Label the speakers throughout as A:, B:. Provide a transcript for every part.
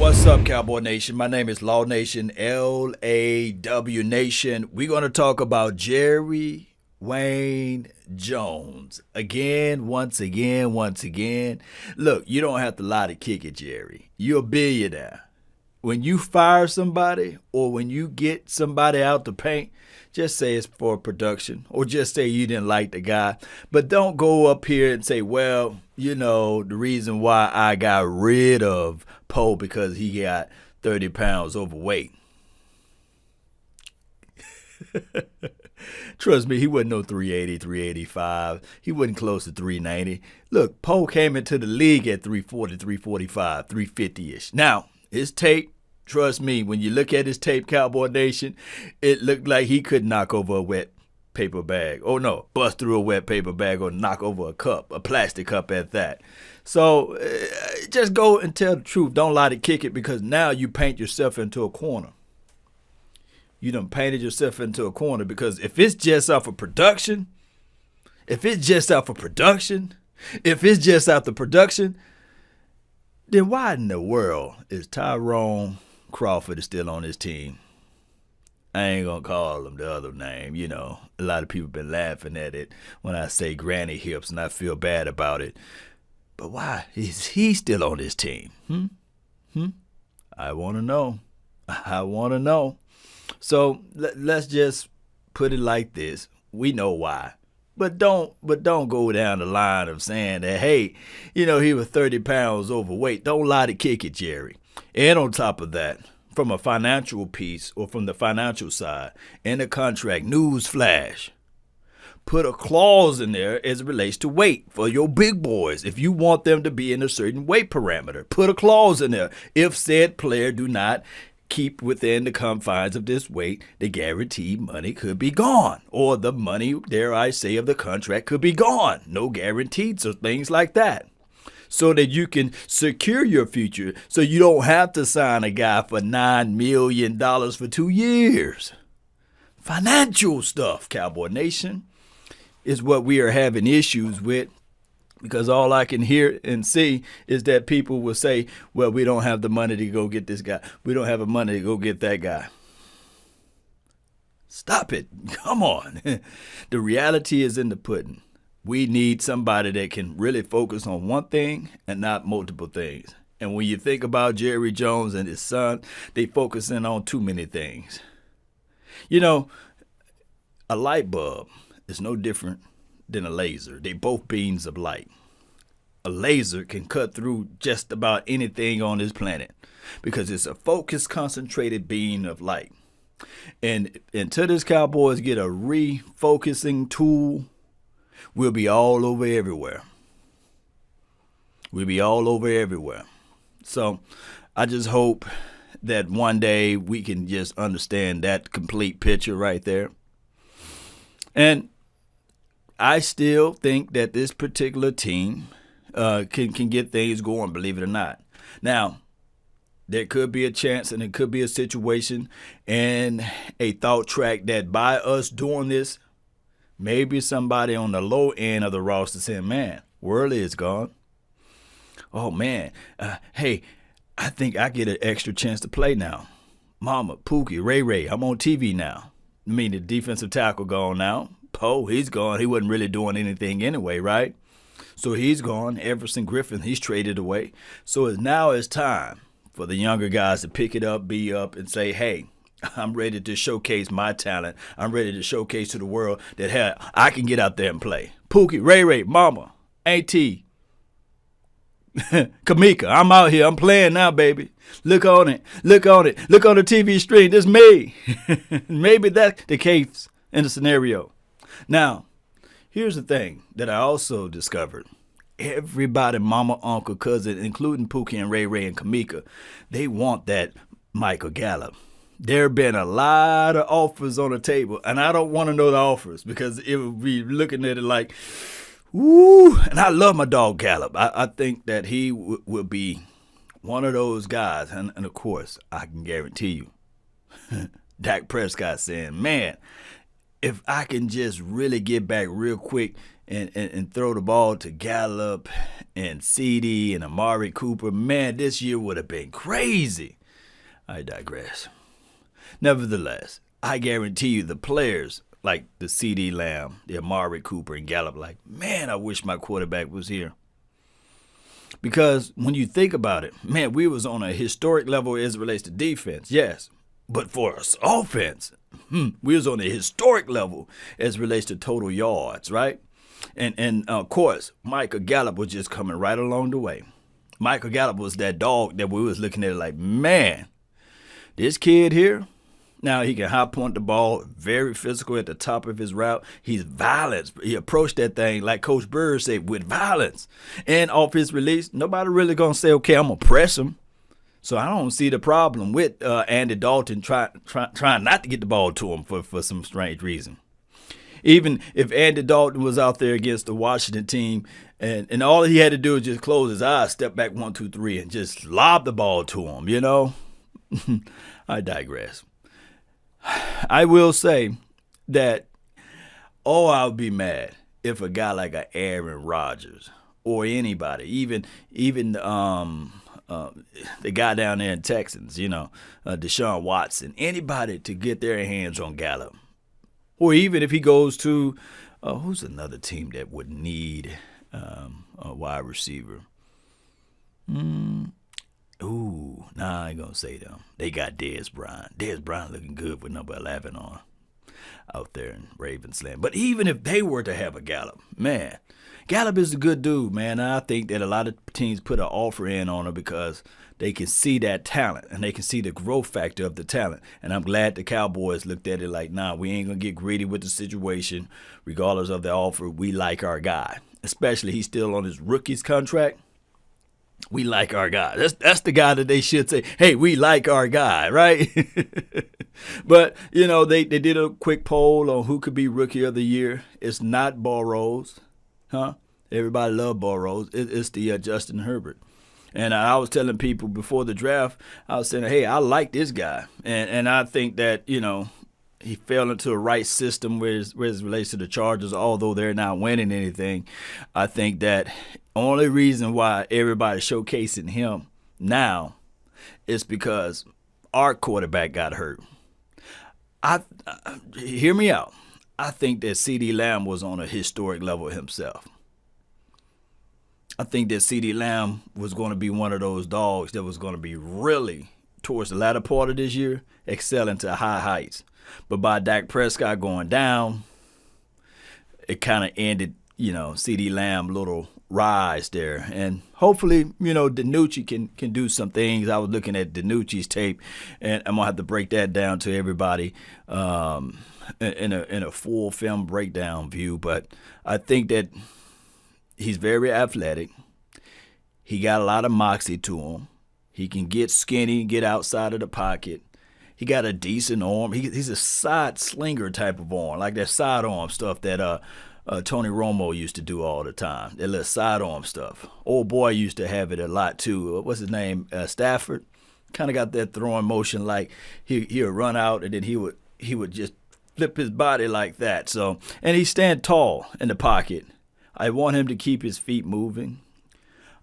A: What's up, Cowboy Nation? My name is Law Nation, L-A-W Nation. We're going to talk about Jerry Wayne Jones. Once again. Look, you don't have to lie to kick it, Jerry. You're a billionaire. When you fire somebody or when you get somebody out the paint, just say it's for production or just say you didn't like the guy. But don't go up here and say, well, the reason why I got rid of Poe because he got 30 pounds overweight. Trust me, he wasn't no 380, 385. He wasn't close to 390. Look, Poe came into the league at 340, 345, 350-ish. Now, his tape, trust me, when you look at his tape, Cowboy Nation, it looked like he could knock over a wet paper bag. Oh, no, bust through a wet paper bag or knock over a cup, a plastic cup at that. So just go and tell the truth. Don't lie to kick it, because now you paint yourself into a corner. You done painted yourself into a corner, because if it's just out for production, then why in the world is Tyrone Crawford still on his team? I ain't going to call him the other name. A lot of people been laughing at it when I say granny hips, and I feel bad about it. But why is he still on this team? I want to know. So let's just put it like this. We know why. But don't go down the line of saying that, hey, he was 30 pounds overweight. Don't lie to kick it, Jerry. And on top of that, from a financial piece or from the financial side, in the contract, news flash, put a clause in there as it relates to weight for your big boys. If you want them to be in a certain weight parameter, put a clause in there. If said player do not keep within the confines of this weight, the guaranteed money could be gone. Or the money, dare I say, of the contract could be gone. No guarantees or things like that. So that you can secure your future, so you don't have to sign a guy for $9 million for 2 years. Financial stuff, Cowboy Nation, is what we are having issues with, because all I can hear and see is that people will say, well, we don't have the money to go get this guy. We don't have the money to go get that guy. Stop it. Come on. The reality is in the pudding. We need somebody that can really focus on one thing and not multiple things. And when you think about Jerry Jones and his son, they focusing on too many things. A light bulb is no different than a laser. They both beams of light. A laser can cut through just about anything on this planet because it's a focused, concentrated beam of light. And until this Cowboys get a refocusing tool, we'll be all over everywhere. So I just hope that one day we can just understand that complete picture right there. And I still think that this particular team can get things going, believe it or not. Now, there could be a chance and it could be a situation and a thought track that by us doing this, maybe somebody on the low end of the roster saying, man, Worley is gone. Oh, man, hey, I think I get an extra chance to play now. Mama, Pookie, Ray, I'm on TV now. I mean, the defensive tackle gone now. Poe, he's gone. He wasn't really doing anything anyway, right? So he's gone. Everson Griffin, he's traded away. So now it's time for the younger guys to pick it up, be up, and say, hey, I'm ready to showcase my talent. I'm ready to showcase to the world that, hey, I can get out there and play. Pookie, Ray, Mama, Auntie, Kamika, I'm out here. I'm playing now, baby. Look on it. Look on the TV screen. This me. Maybe that's the case in the scenario. Now, here's the thing that I also discovered. Everybody, mama, uncle, cousin, including Pookie and Ray and Kamika, they want that Michael Gallup. There have been a lot of offers on the table, and I don't want to know the offers because it would be looking at it like, ooh, and I love my dog Gallup. I think that he will be one of those guys, and of course, I can guarantee you, Dak Prescott saying, man, if I can just really get back real quick and throw the ball to Gallup and CD and Amari Cooper, man, this year would have been crazy. I digress. Nevertheless, I guarantee you the players like the CD Lamb, the Amari Cooper, and Gallup, like, man, I wish my quarterback was here. Because when you think about it, man, we was on a historic level as it relates to defense, yes. But for us offense, we was on a historic level as it relates to total yards, right? And of course, Michael Gallup was just coming right along the way. Michael Gallup was that dog that we was looking at like, man, this kid here, now he can high point the ball, very physical at the top of his route. He's violent. He approached that thing, like Coach Bird said, with violence. And off his release, nobody really going to say, okay, I'm going to press him. So I don't see the problem with Andy Dalton trying not to get the ball to him for some strange reason. Even if Andy Dalton was out there against the Washington team and all he had to do was just close his eyes, step back 1, 2, 3, and just lob the ball to him, you know? I digress. I will say that, I would be mad if a guy like a Aaron Rodgers or anybody, even the guy down there in Texans, Deshaun Watson, anybody to get their hands on Gallup. Or even if he goes to, who's another team that would need a wide receiver? I ain't going to say them. They got Dez Bryant. Dez Bryant looking good with number 11 on out there in Ravens land. But even if they were to have a Gallup, man, Gallup is a good dude, man. And I think that a lot of teams put an offer in on him because they can see that talent and they can see the growth factor of the talent. And I'm glad the Cowboys looked at it like, nah, we ain't going to get greedy with the situation. Regardless of the offer, we like our guy. Especially he's still on his rookie's contract. We like our guy. That's the guy that they should say, hey, we like our guy, right? But, they did a quick poll on who could be Rookie of the Year. It's not Burrows, huh? Everybody love Burrows. It's the Justin Herbert. And I was telling people before the draft, I was saying, hey, I like this guy. And I think that, he fell into the right system where it relates to the Chargers, although they're not winning anything. I think that only reason why everybody's showcasing him now is because our quarterback got hurt. Hear me out. I think that CD Lamb was on a historic level himself. I think that CD Lamb was going to be one of those dogs that was going to be really, towards the latter part of this year, excelling to high heights. But by Dak Prescott going down, it kind of ended, CD Lamb little rise there. And hopefully, Dinucci can do some things. I was looking at Dinucci's tape, and I'm going to have to break that down to everybody in a full film breakdown view. But I think that he's very athletic. He got a lot of moxie to him. He can get skinny, get outside of the pocket. He got a decent arm. He's a side slinger type of arm, like that sidearm stuff that Tony Romo used to do all the time, that little sidearm stuff. Old boy used to have it a lot too. What's his name? Stafford. Kind of got that throwing motion like he would run out and then he would just flip his body like that. So, and he stand tall in the pocket. I want him to keep his feet moving.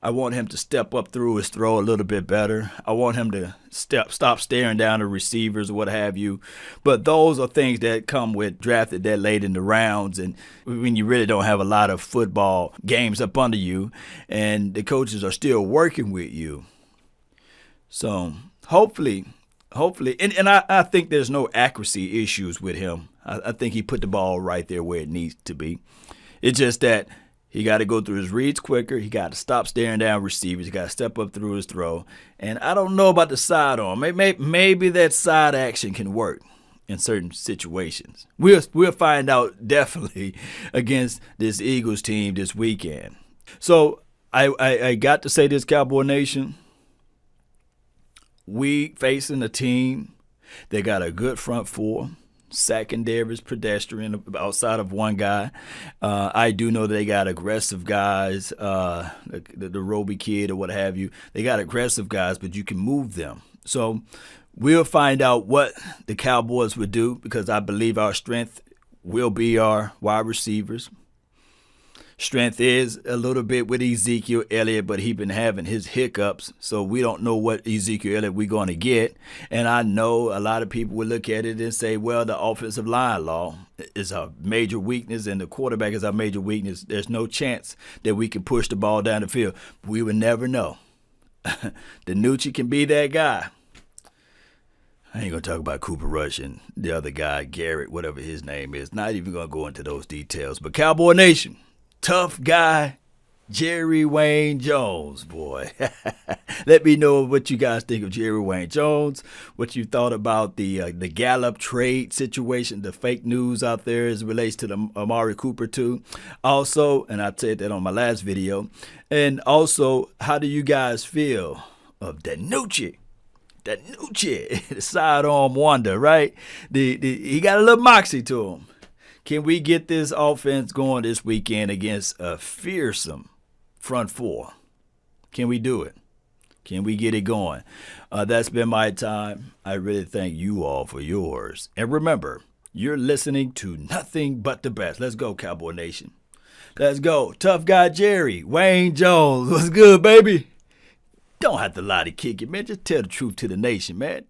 A: I want him to step up through his throw a little bit better. I want him to stop staring down the receivers or what have you. But those are things that come with drafted that late in the rounds and when you really don't have a lot of football games up under you and the coaches are still working with you. So hopefully, and I think there's no accuracy issues with him. I think he put the ball right there where it needs to be. It's just that he got to go through his reads quicker. He got to stop staring down receivers. He got to step up through his throw. And I don't know about the sidearm. Maybe that side action can work in certain situations. We'll find out definitely against this Eagles team this weekend. So I got to say this, Cowboy Nation. We facing a team that got a good front four. Secondary is pedestrian outside of one guy. I do know they got aggressive guys, the Roby kid or what have you. They got aggressive guys, but you can move them. So we'll find out what the Cowboys would do because I believe our strength will be our wide receivers. Strength is a little bit with Ezekiel Elliott, but he's been having his hiccups, so we don't know what Ezekiel Elliott we're going to get. And I know a lot of people will look at it and say, well, the offensive line law is a major weakness and the quarterback is our major weakness. There's no chance that we can push the ball down the field. We will never know. Dinucci can be that guy. I ain't going to talk about Cooper Rush and the other guy, Garrett, whatever his name is. Not even going to go into those details. But Cowboy Nation, tough guy, Jerry Wayne Jones, boy. Let me know what you guys think of Jerry Wayne Jones, what you thought about the Gallup trade situation, the fake news out there as it relates to the Amari Cooper too. Also, and I said that on my last video, and also, how do you guys feel of Dinucci? The sidearm wonder, right? He got a little moxie to him. Can we get this offense going this weekend against a fearsome front four? Can we do it? Can we get it going? That's been my time. I really thank you all for yours. And remember, you're listening to nothing but the best. Let's go, Cowboy Nation. Let's go. Tough guy Jerry Wayne Jones. What's good, baby? Don't have to lie to kick it, man. Just tell the truth to the nation, man.